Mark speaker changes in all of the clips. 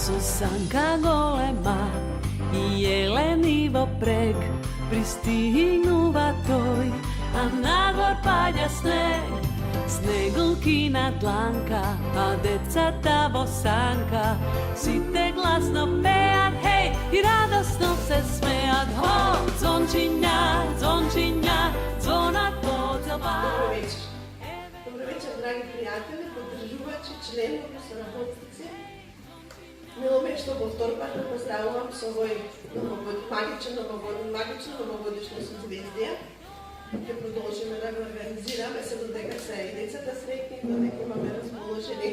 Speaker 1: Со санка голема и елени во брег пристигнува тој, а надвор паѓа снег. Снегулки на дланка, а децата во санка, сите гласно пеат, хеј, и радосно се смеат. Хо, звончиња, звончиња, звонат поцелба.
Speaker 2: Добро вечер, драги пријатели, поддржувачи, членови, соработници. Мило ме што повтор пат да поздравувам со овој магично новогодишно созвездие. Ќе продолжиме да го организираме се додека се и децата среќни, додека имаме расположени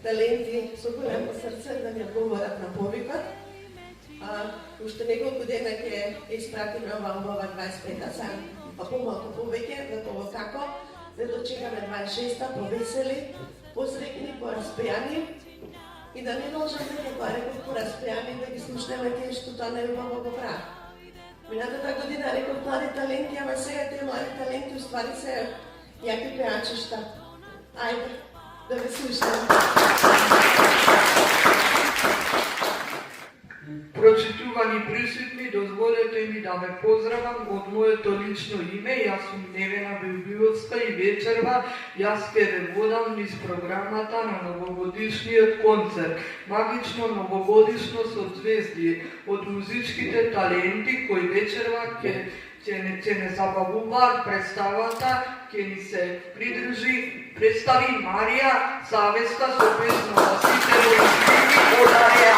Speaker 2: таленти со голямо срце да ни одговорат на повикот. Уште неколку дена ќе испратиме ова убава 25-та, па помалку повеќе, за тоа како да дочекаме 26-та повесели, посреќни, пораспејани и да не должаме да реков пораспејани да ги слушнеме тие што тоа не убаво го прави. Минатата година реков млади таленти, ама сега тие млади таленти уствари се јаки пеачишта. Ајде, да ве слушаме.
Speaker 3: Прочитувани присутни, дозволете ми да ве поздравам од моето лично име. Јас сум Невена Билбиловска и вечерва јас ке ве водам низ програмата на новогодишниот концерт. Магично новогодишно созвездие од музичките таленти кои вечерва ќе не забавуваат представата, ќе ни се придружи представи Марија Савеска со песната Сите војски подарија.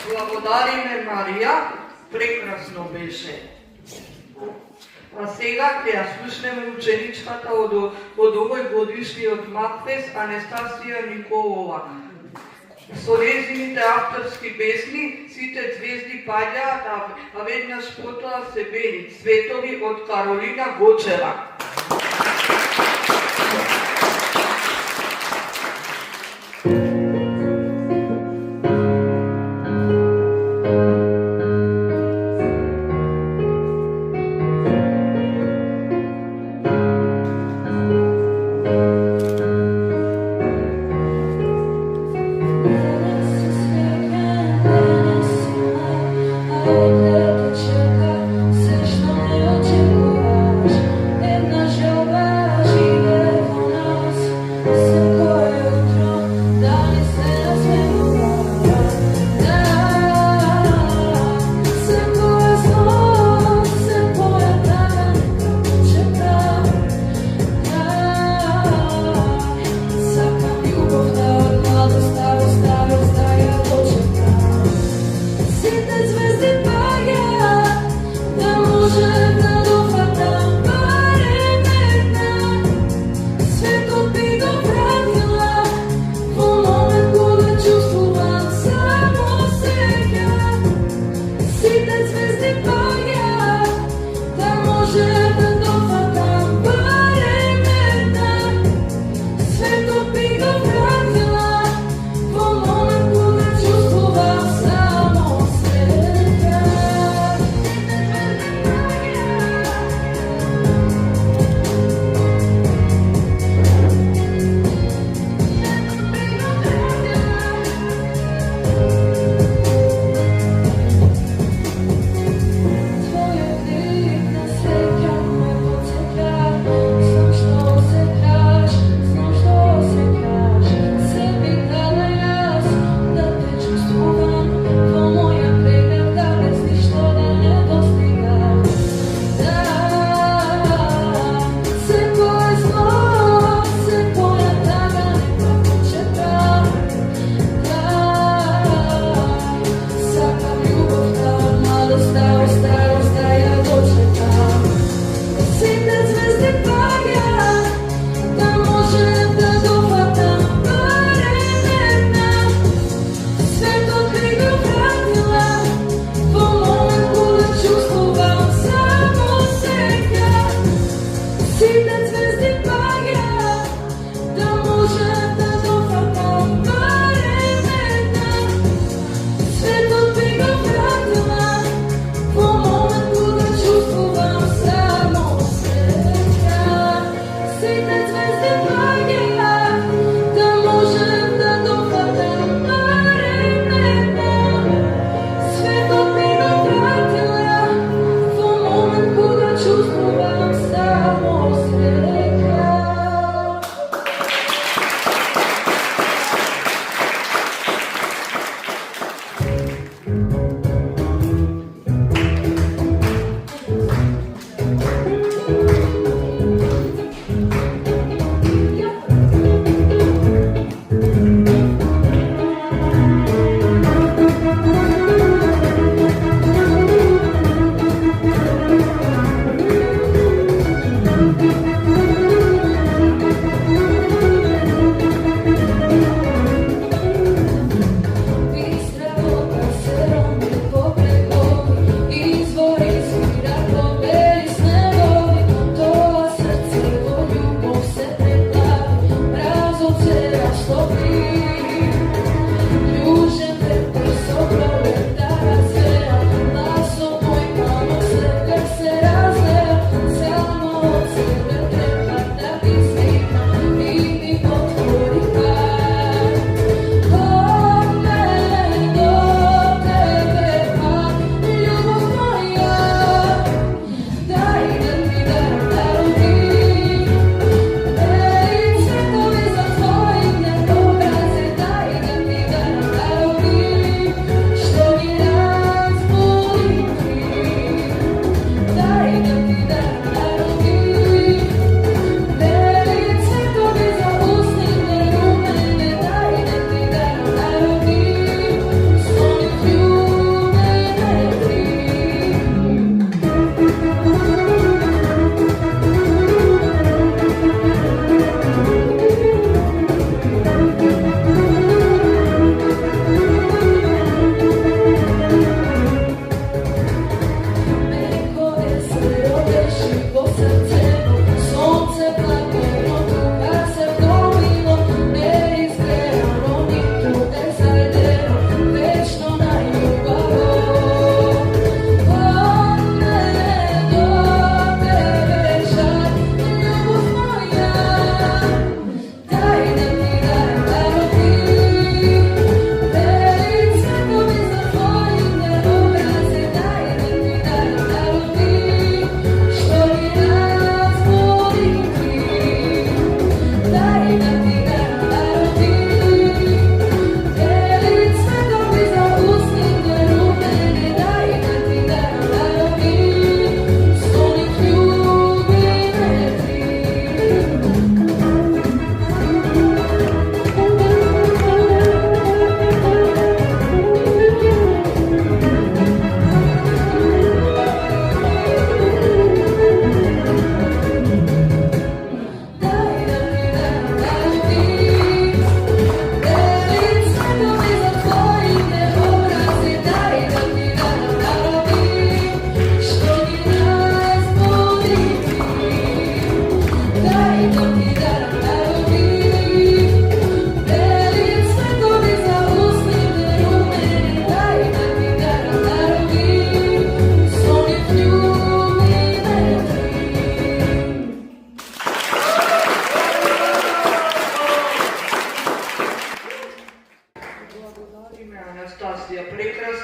Speaker 3: Благодариме, Марија, прекрасно беше. А сега ќе ја слушнеме ученичката од овој годишниот Макфест, Анастасија Николова. Со нејзините авторски песни сите звезди паѓаат, а веднаш потоа се бели цветови од Каролина Гочева.
Speaker 4: Czeka, se što ne očekuješ, jedna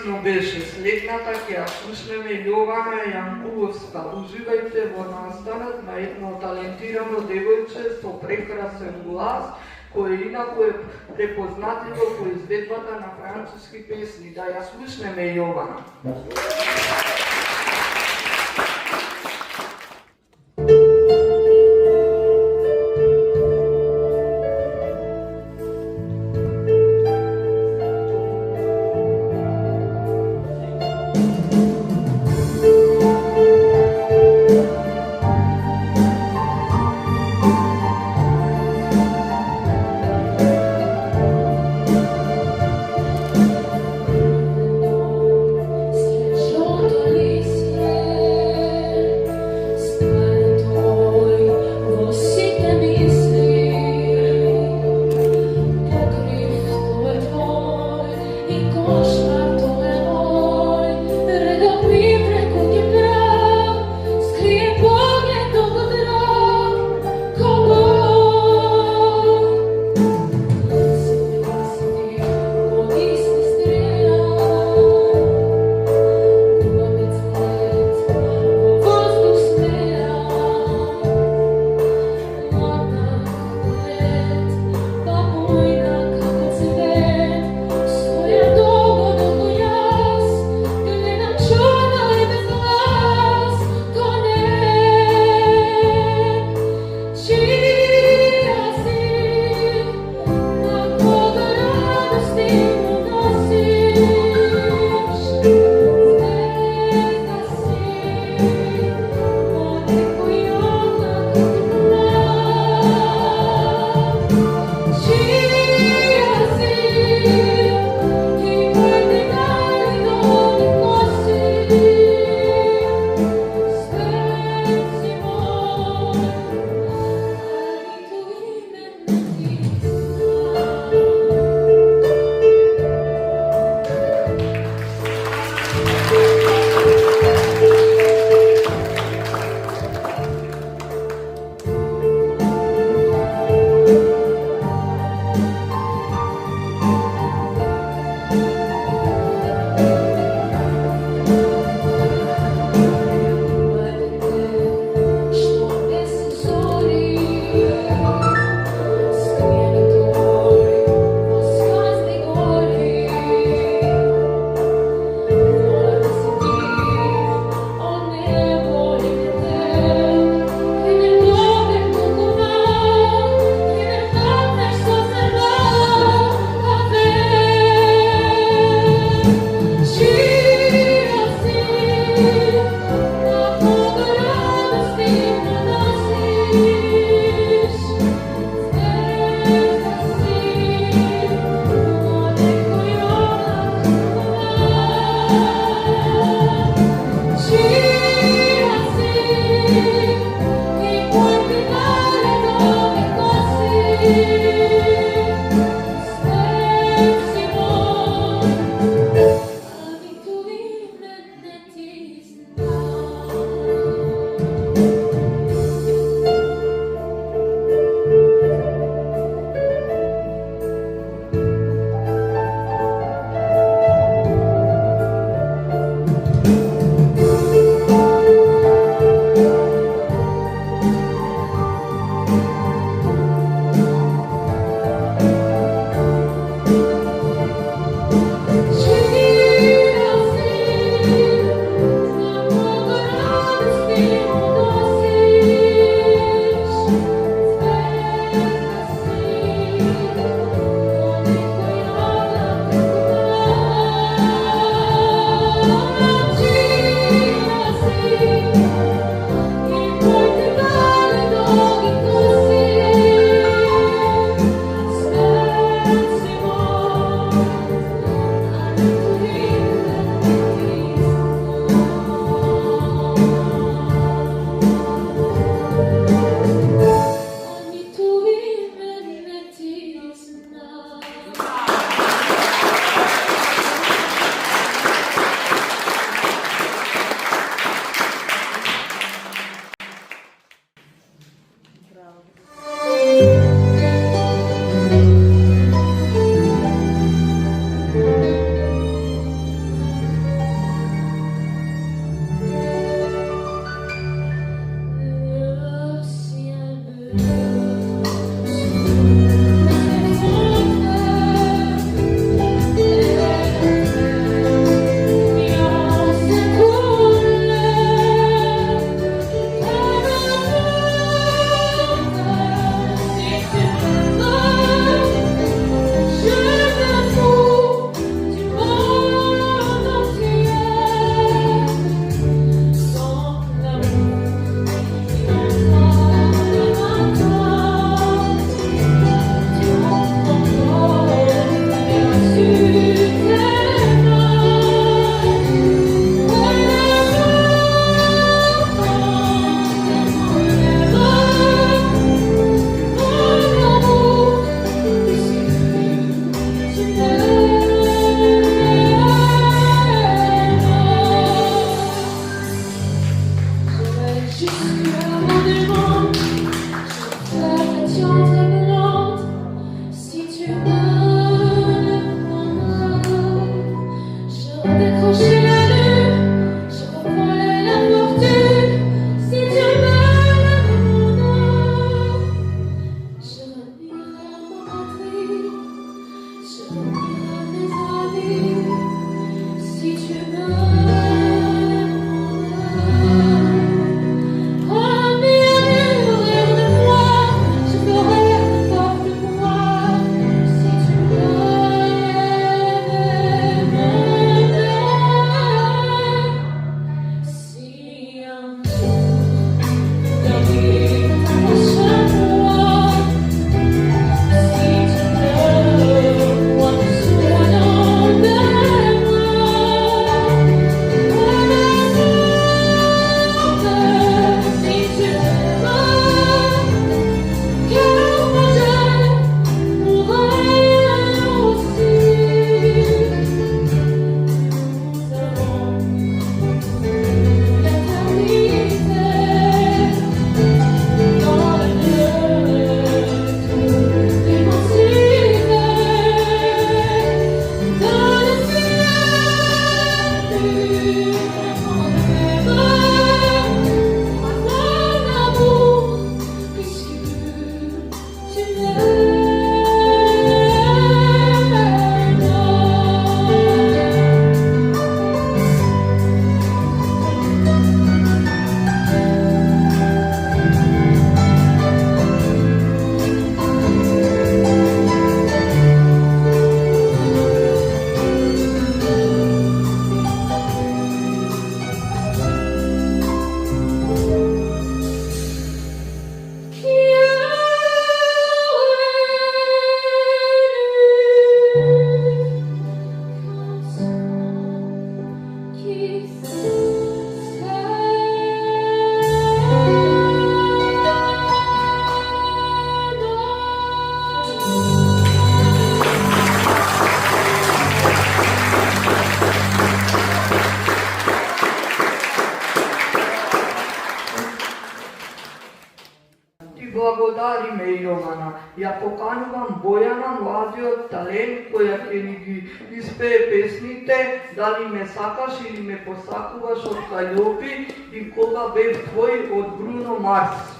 Speaker 3: песна беше следната, ќе ја слушнеме Јована Јанкуловска. Уживајте во настанот на едно талентирано девојче со прекрасен глас, кој инаку е препознатливо по изведбата на француски песни. Да ја слушнеме Јована.
Speaker 1: Srećo
Speaker 3: Ја поканувам Бојана, младиот талент, која ќе ни ги испее песните, дали ме сакаш или ме посакуваш од Кајопи и кога бев твој од Бруно Марс.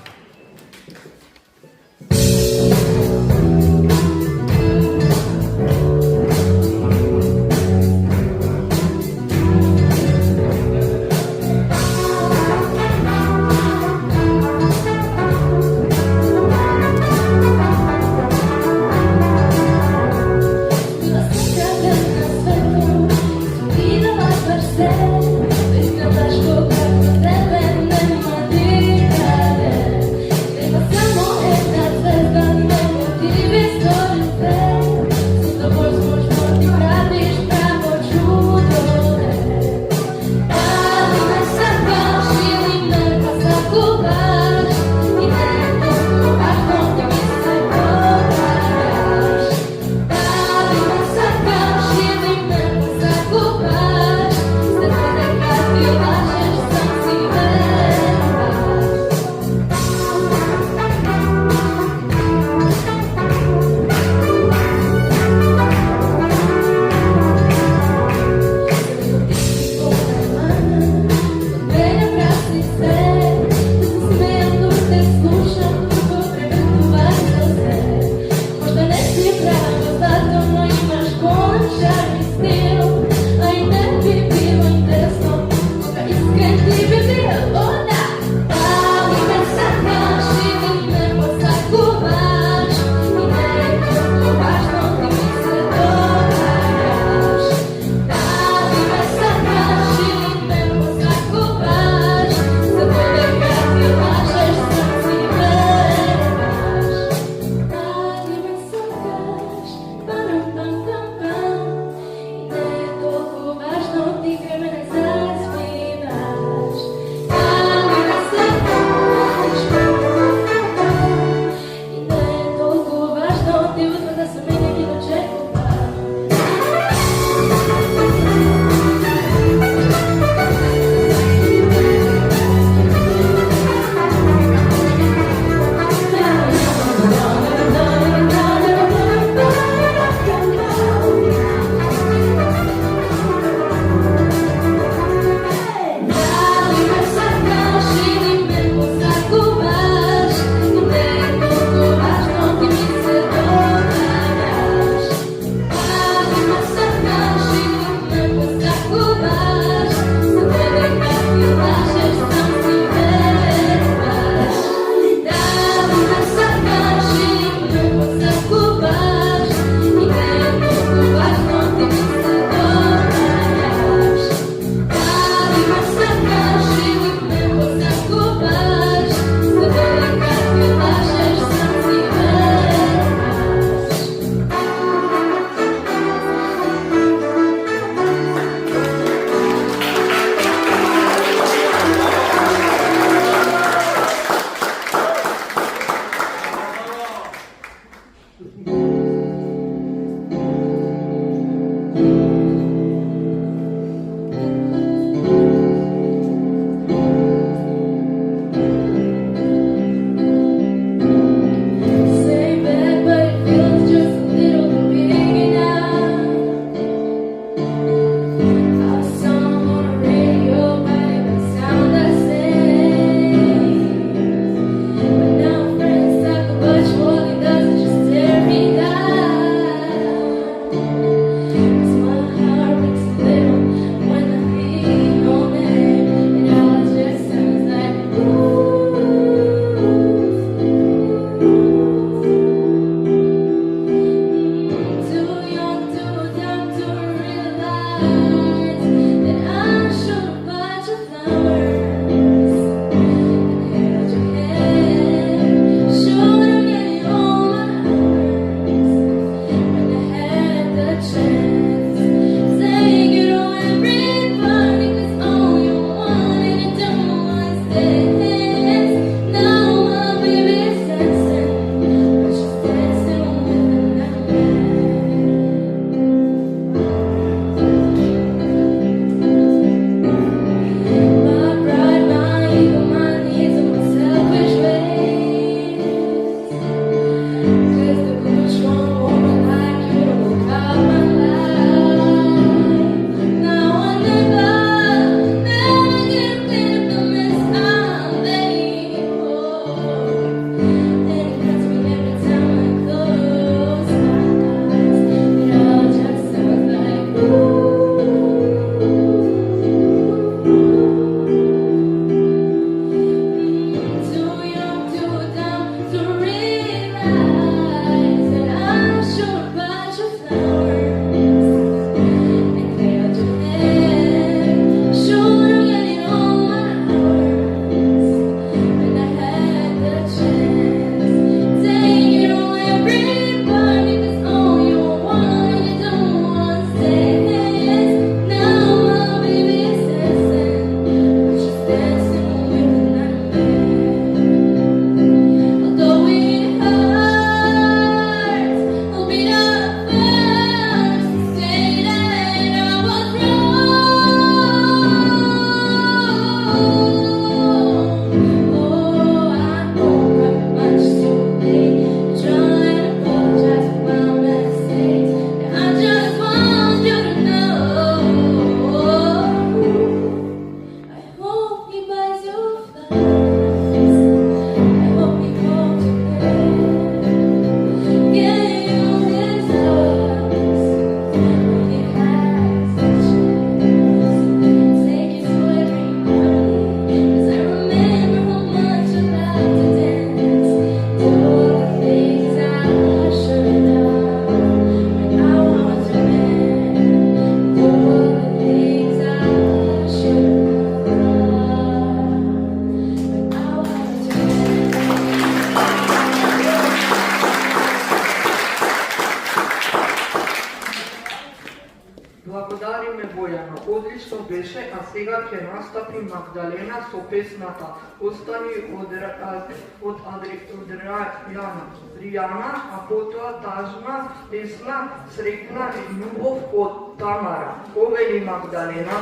Speaker 4: Видела per sé, per scoperte tebe nema dikade.
Speaker 3: што беше, а сега ќе настапи Магдалена со песната Остани од Ријана, а потоа Тажна, Тесна, Срекна и Љубов од Тамара. Повели Магдалена.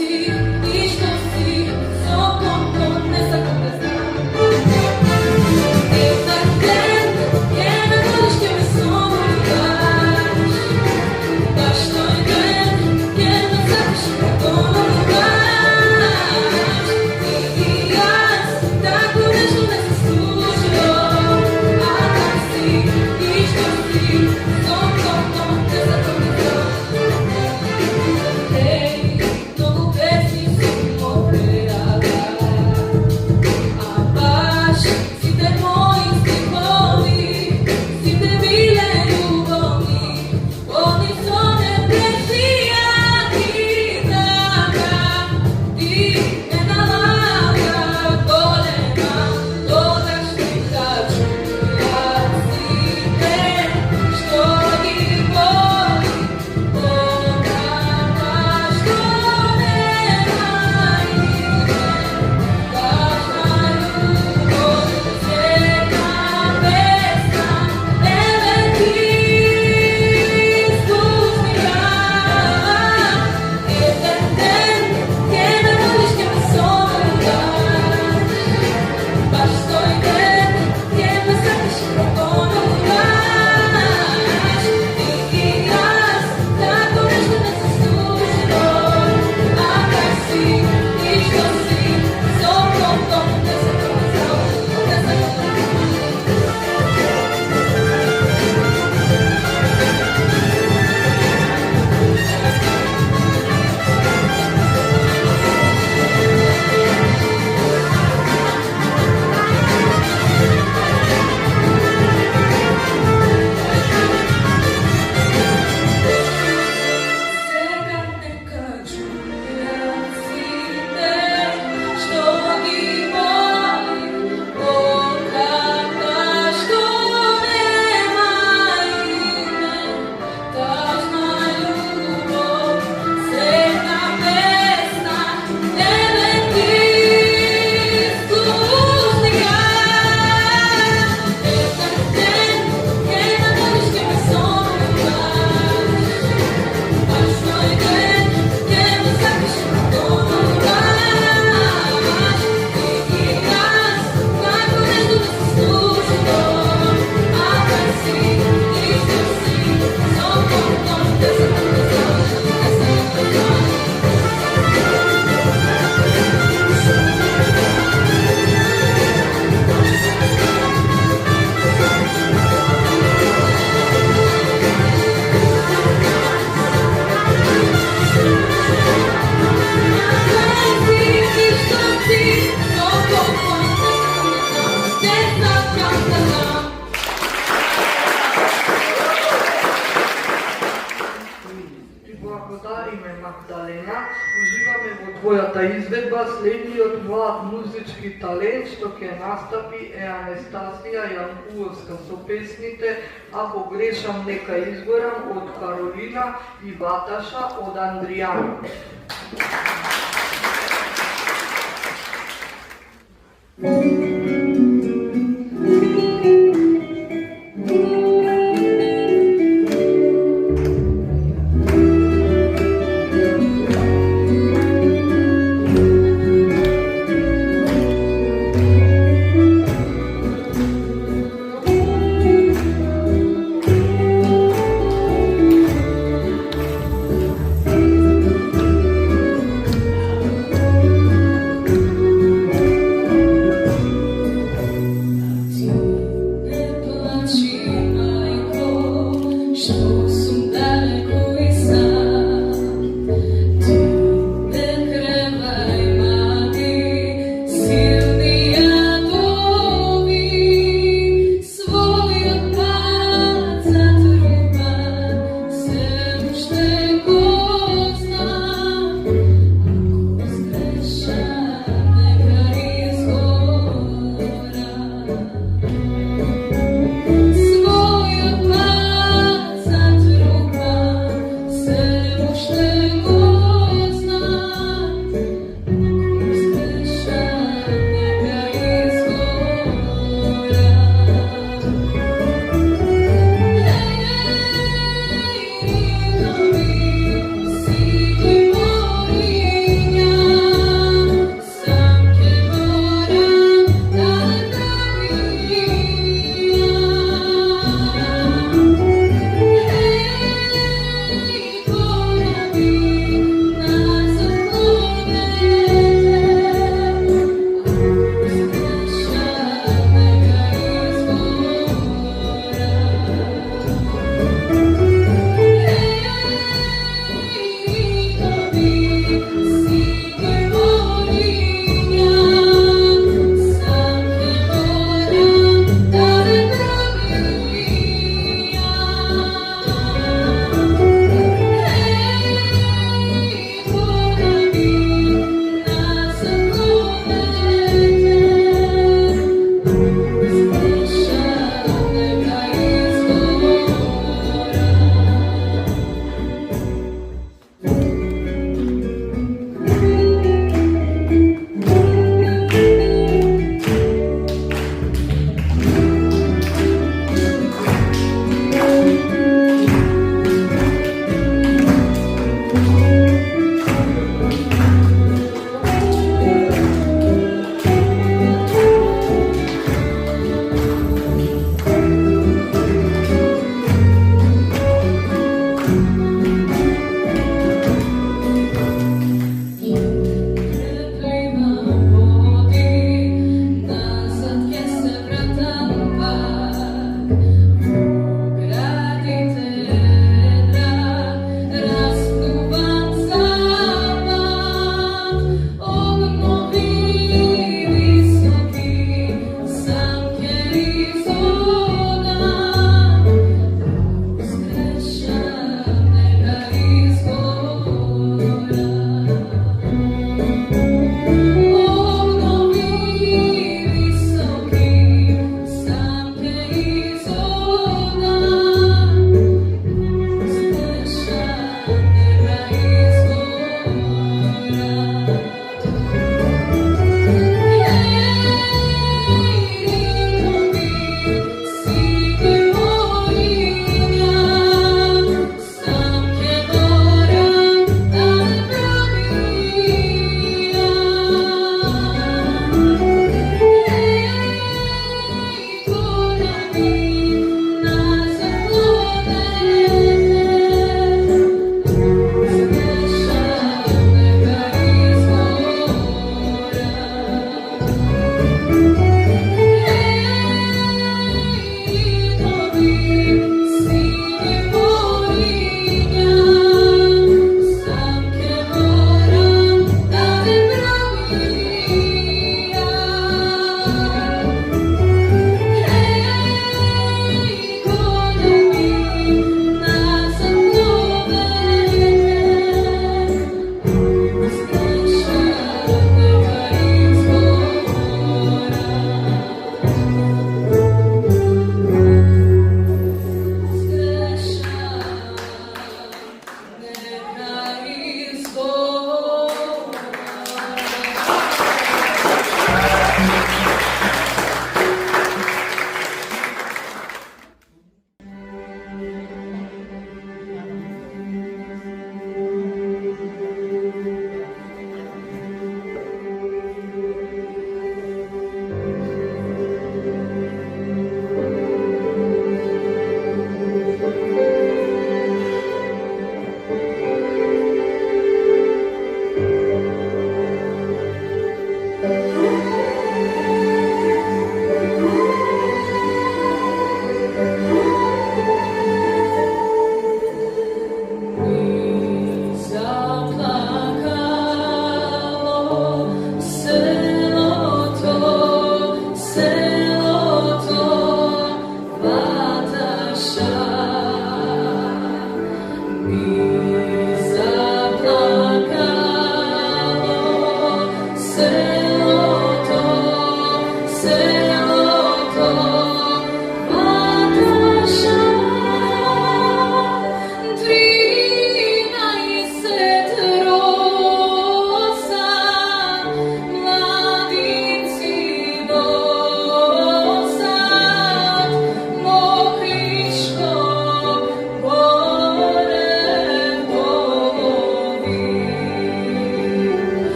Speaker 4: Ti
Speaker 3: изведба следниот млад музички талент што ќе настапи е Анастасија Јанкуловска со песните Ако грешам нека изгорам од Каролина и Баташа од Андријан.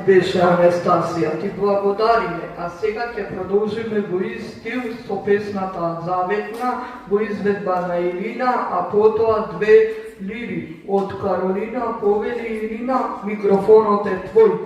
Speaker 3: беше Анастасија, ти благодариме, а сега ќе продолжиме во ист стил со песната Заветна во изведба на Ирина, а потоа две лири од Каролина. Повели Ирина, микрофонот е твој.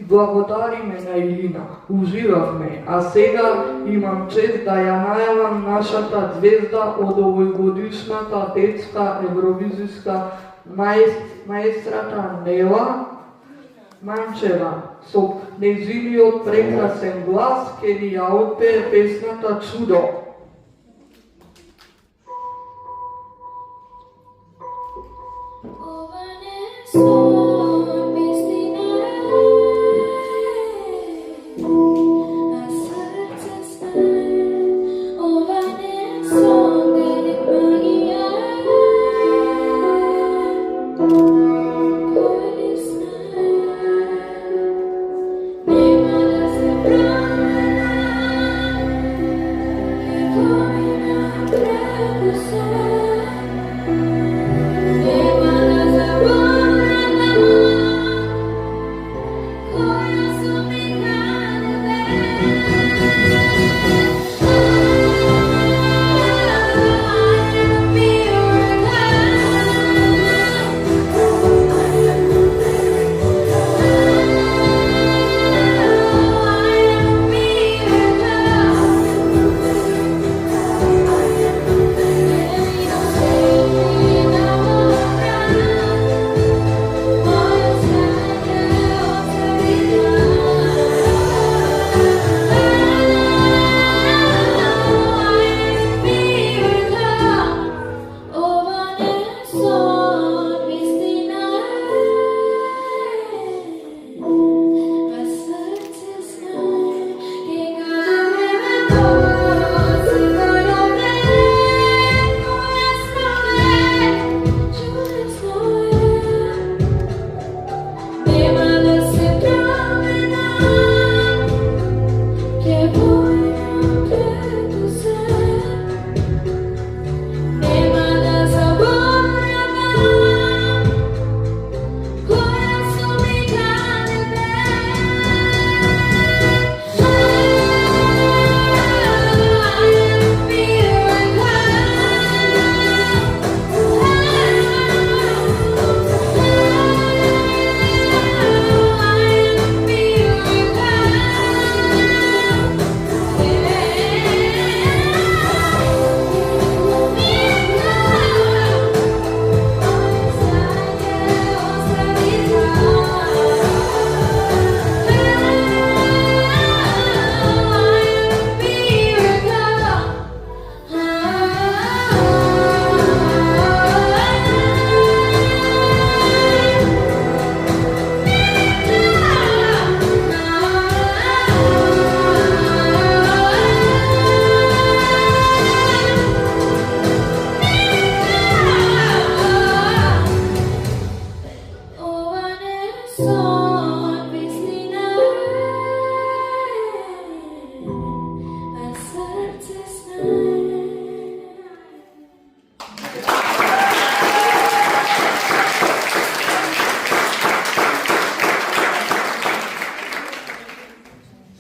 Speaker 3: Благодариме на Илина, уживавме, а сега имам чест да ја најавам нашата звезда од овојгодишната детска евровизијска маестрата Нела Манчева. Со нејзиниот прекрасен глас ќе ни ја отпее песната Чудо.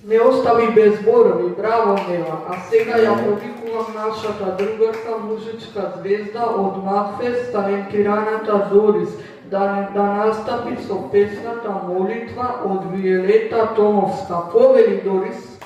Speaker 3: Не остави без зборови, браво Нела, а сега ја повикувам нашата другарка мужичка звезда од Макфест, талентираната Дорис, да настапи со песната Молитва од Виолета Томовска. Повели Дорис.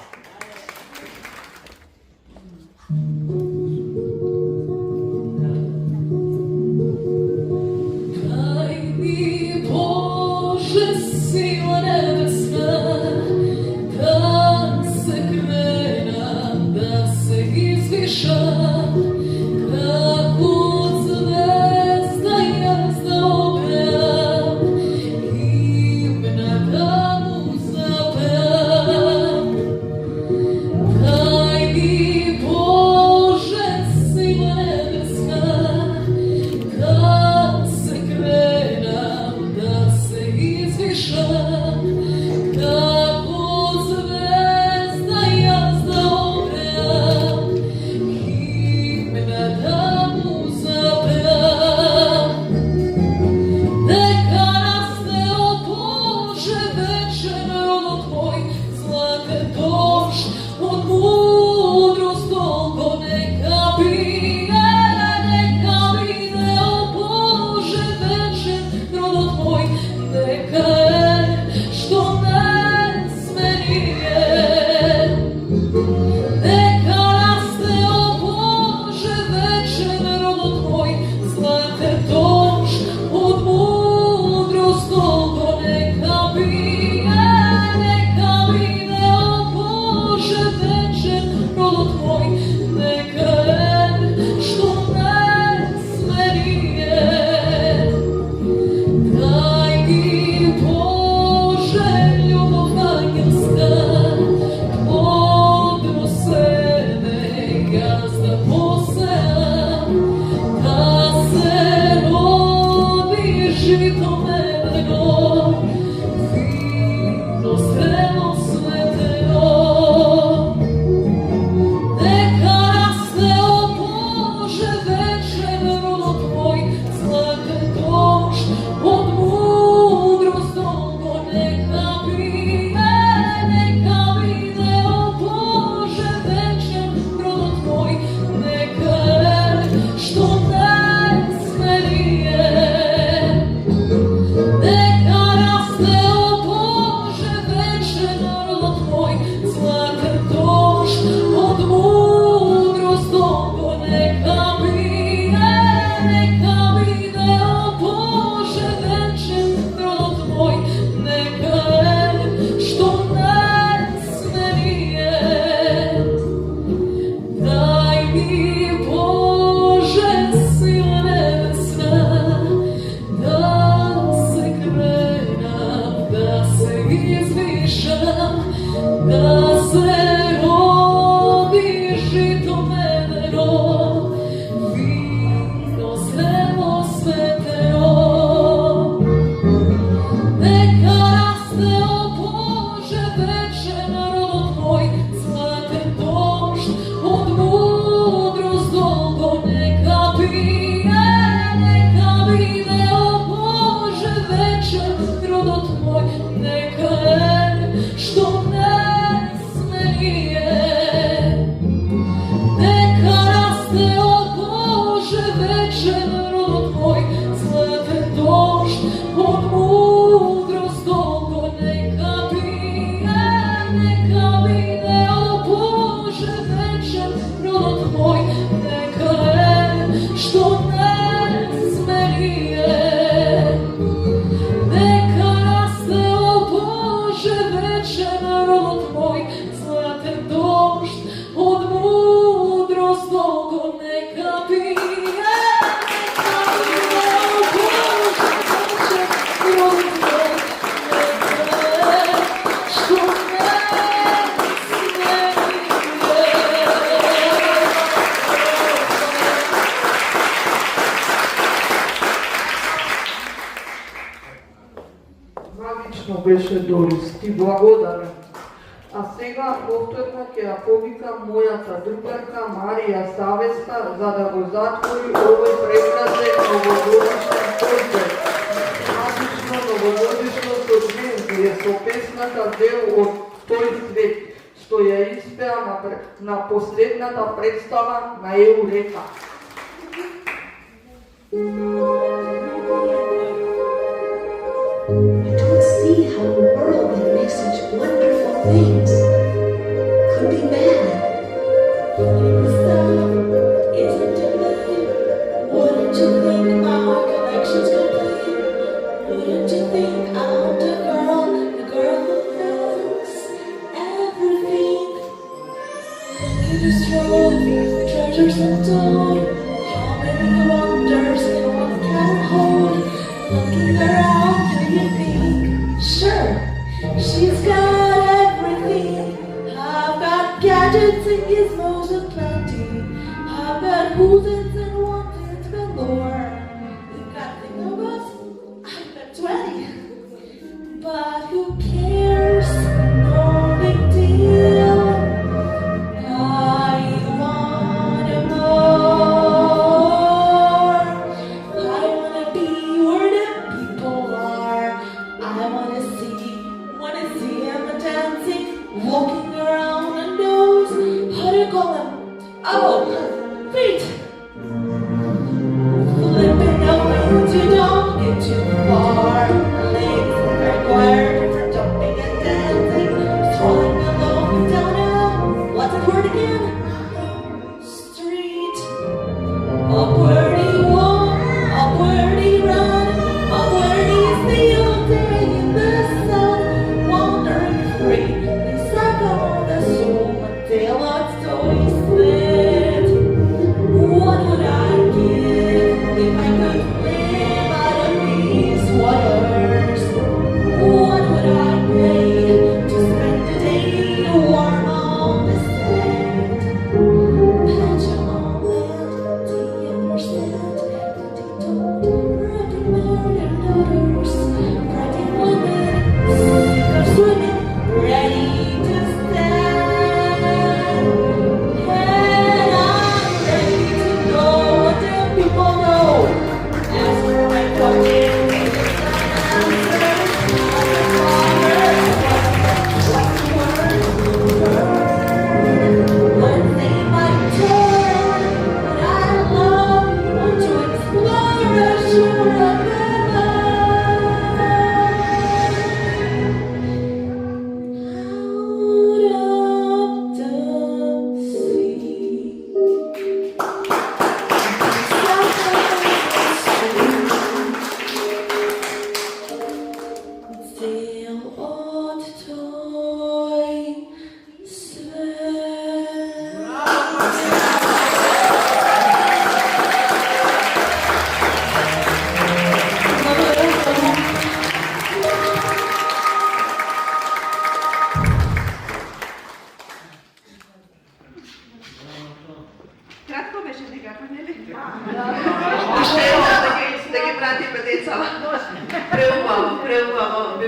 Speaker 1: izvišem, da se rodiš i to medeno, vino zrelo svetero. Neka raste, o Bože, večer rod tvoj, zlaten došt od mudrost dolgo neka pije, neka vide, o Bože, večer rod tvoj, neka je što ne smenije. Neka raste, o Bože, večer rod tvoj, zlaten došt od mudrost dolgo neka pije, neka vide, o Bože, večer rod tvoj, neka je što ne smenije. Neka raste, o Bože, večer rod tvoj, zlaten došt od mudrost dolgo neka pije, neka vide, o Bože, večer rod tvoj, neka je što ne smenije.
Speaker 3: Магично беше, Дорис, ти благодарам. А сега повторно ќе ја повикам мојата другарка Марија Савеска за да го затвори овој прекрасен новогодишен концерт. Магично новогодишно созвучие со песната Дел од тој свет, што ја испеа на последната представа на Еурека.
Speaker 4: I don't see how a world that makes such wonderful things could be bad. If the stuff isn't too good, wouldn't you think our connection's complete? Wouldn't you think I'm the girl who knows everything? Look at this trophy, treasures untold. How many wonders can one can hold? Looking around, do you think? Sure, she's got everything. I've got gadgets and gizmos aplenty. I've got who's-its and wants-its galore. We've got thing of us, I've got 20. But who cares? No big deal. I wanna more. I wanna be where the people are. I wanna see them dancing, walking around on those, how do you call them? Oh, feet. Flipping the wings, you don't get too far. Legs are required to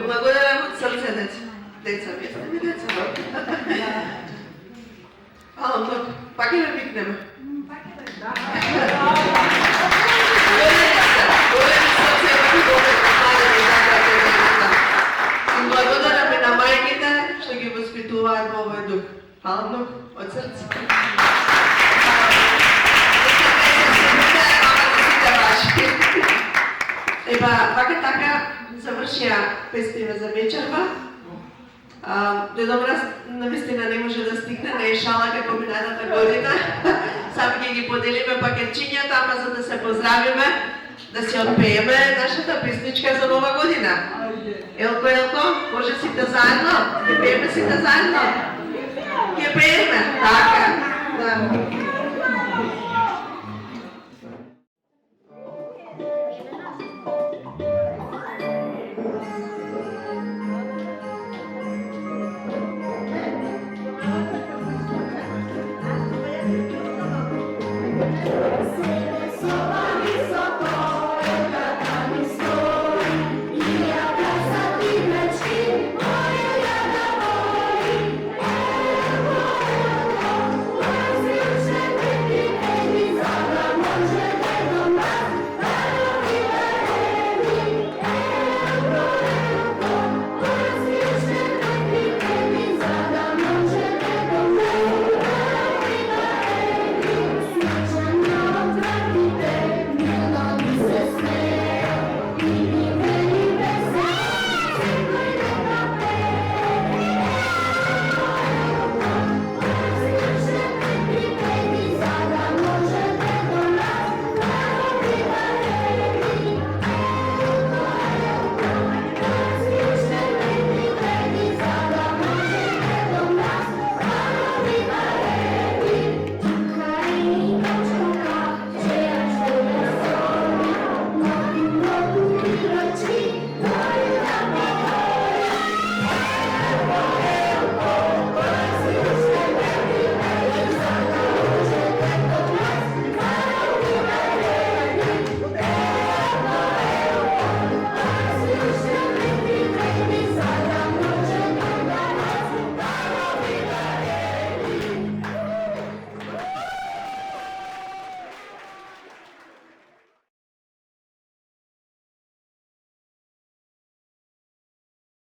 Speaker 2: благодарам од срце, деца, вие сте ми деца, Ало, многу, пак ќе ме викнеме. Благодарам и на мајките што ги воспитуваат во овој дух. Фала многу, од срце. Еба, вака така завршија песнива за вечерва. Дедо Мраз навистина не може да стигне, не е шала како минатата година. Сам ќе ги поделиме пакетчињата, ама за да се поздравиме, да се отпееме нашата песничка за нова година. Елко, може сите заедно? Ќе пееме сите заедно? Ќе пееме, така. Да.